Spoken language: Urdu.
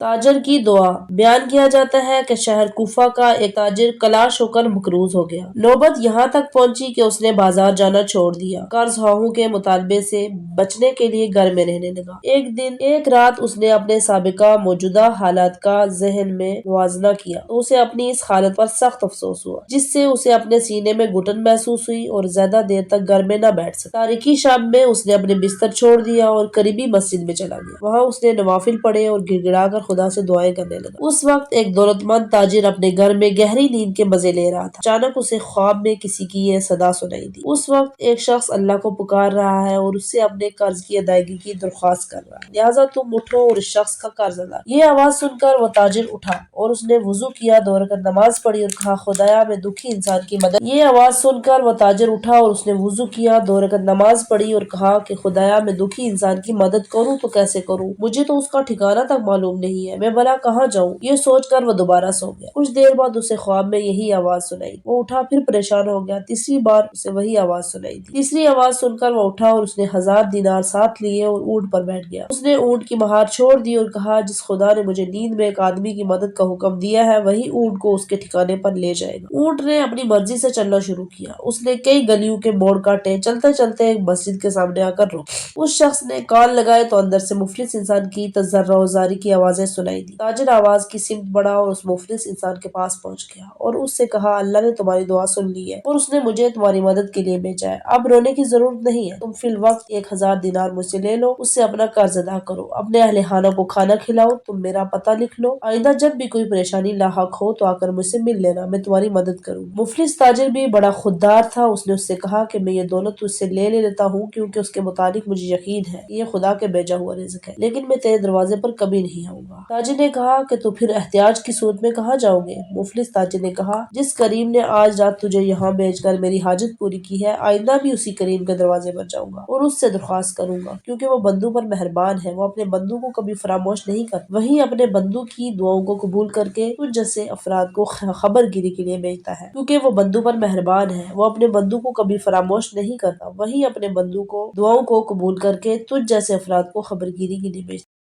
تاجر کی دعا۔ بیان کیا جاتا ہے کہ شہر کوفہ کا ایک تاجر کلاش ہو کر مقروض ہو گیا۔ نوبت یہاں تک پہنچی کہ اس نے بازار جانا چھوڑ دیا، قرض خواہوں کے مطالبے سے بچنے کے لیے گھر میں رہنے لگا۔ ایک رات اس نے اپنے سابقہ موجودہ حالات کا ذہن میں موازنہ کیا تو اسے اپنی اس حالت پر سخت افسوس ہوا، جس سے اسے اپنے سینے میں گھٹن محسوس ہوئی اور زیادہ دیر تک گھر میں نہ بیٹھ سکا۔ تاریکی شام میں اس نے اپنے بستر چھوڑ دیا اور قریبی مسجد میں چلا گیا۔ وہاں اس نے نوافل پڑھے اور گڑ گڑا کر خدا سے دعائیں کرنے لگا۔ اس وقت ایک دولت مند تاجر اپنے گھر میں گہری نیند کے مزے لے رہا تھا۔ اچانک اسے خواب میں کسی کی یہ صدا سنائی دی۔ اس وقت ایک شخص اللہ کو پکار رہا ہے اور اس سے اپنے قرض کی ادائیگی کی درخواست کر رہا ہے، لہٰذا تم اٹھو اور اس شخص کا قرض ادا کرو۔ یہ آواز سن کر وہ تاجر اٹھا اور اس نے وضو کیا، 2 رکعت نماز پڑھی اور کہا خدایا میں دکھی انسان کی مدد۔ یہ آواز سن کر وہ تاجر اٹھا اور اس نے وضو کیا، 2 رکعت نماز پڑھی اور کہا کہ خدایا میں دکھی انسان کی مدد کروں تو کیسے کروں؟ مجھے تو اس کا ٹھکانہ تک معلوم نہیں ہے، میں بھلا کہاں جاؤں؟ یہ سوچ کر وہ دوبارہ سو گیا۔ کچھ دیر بعد اسے خواب میں یہی آواز سنائی۔ وہ اٹھا، پھر پریشان ہو گیا، تیسری بار اسے وہی آواز سنائی دی۔ تیسری آواز سن کر وہ اٹھا اور اس نے 1000 دینار ساتھ لیے اور اونٹ پر بیٹھ گیا۔ اس نے اونٹ کی مہار چھوڑ دی اور کہا جس خدا نے مجھے نیند میں ایک آدمی کی مدد کا حکم دیا ہے وہی اونٹ کو اس کے ٹھکانے پر لے جائے گا۔ اونٹ نے اپنی مرضی سے چلنا شروع کیا۔ اس نے کئی گلیوں کے موڑ کاٹے، چلتے چلتے ایک مسجد کے سامنے آ کر رکا۔ اس شخص نے کان لگائے تو اندر سے مفلس انسان کی تضرع و زاری کی آوازیں سنائی دی۔ تاجر آواز کی سمت بڑھا اور اس مفلس انسان کے پاس پہنچ گیا اور اس سے کہا اللہ نے تمہاری دعا سن لی ہے اور اس نے مجھے تمہاری مدد کے لیے بھیجا ہے۔ اب رونے کی ضرورت نہیں ہے، تم فی الوقت 1000 دینار مجھ سے لے لو، اس سے اپنا قرض ادا کرو، اپنے اہل خانہ کو کھانا کھلاؤ، تم میرا پتہ لکھ لو، آئندہ جب بھی کوئی پریشانی لاحق ہو تو آ کر مجھ سے مل لینا، میں تمہاری مدد کروں گا۔ مفلس تاجر بھی بڑا خوددار تھا، اس نے اس سے کہا کہ میں یہ دولت تجھ سے لے لیتا ہوں کیونکہ اس کے متعلق مجھے یقین ہے کہ یہ خدا کے بھیجا ہوا رزق ہے، لیکن میں تیرے دروازے پر کبھی نہیں آؤں گا۔ تاجر نے کہا کہ تو پھر احتیاج کی صورت میں کہاں جاؤ گے؟ مفلس تاجر نے کہا جس کریم نے آج رات تجھے یہاں بھیج کر میری حاجت پوری کی ہے، آئندہ بھی اسی کریم کے دروازے پر جاؤں گا اور اس سے درخواست کروں گا کیونکہ وہ بندوں پر مہربان ہے، وہ اپنے بندوں کو کبھی فراموش نہیں کرتا، وہی اپنے بندوں کی دعاؤں کو قبول کر کے تجھ جیسے افراد کو خبر گیری کے لیے بھیجتا ہے، کیونکہ وہ بندوں پر مہربان ہے، وہ اپنے بندوں کو کبھی فراموش نہیں کرتا، وہی اپنے بندوں کو دعاؤں کو قبول کر کے تجھ جیسے افراد کو خبر گیری کے لیے بھیجتا ہے۔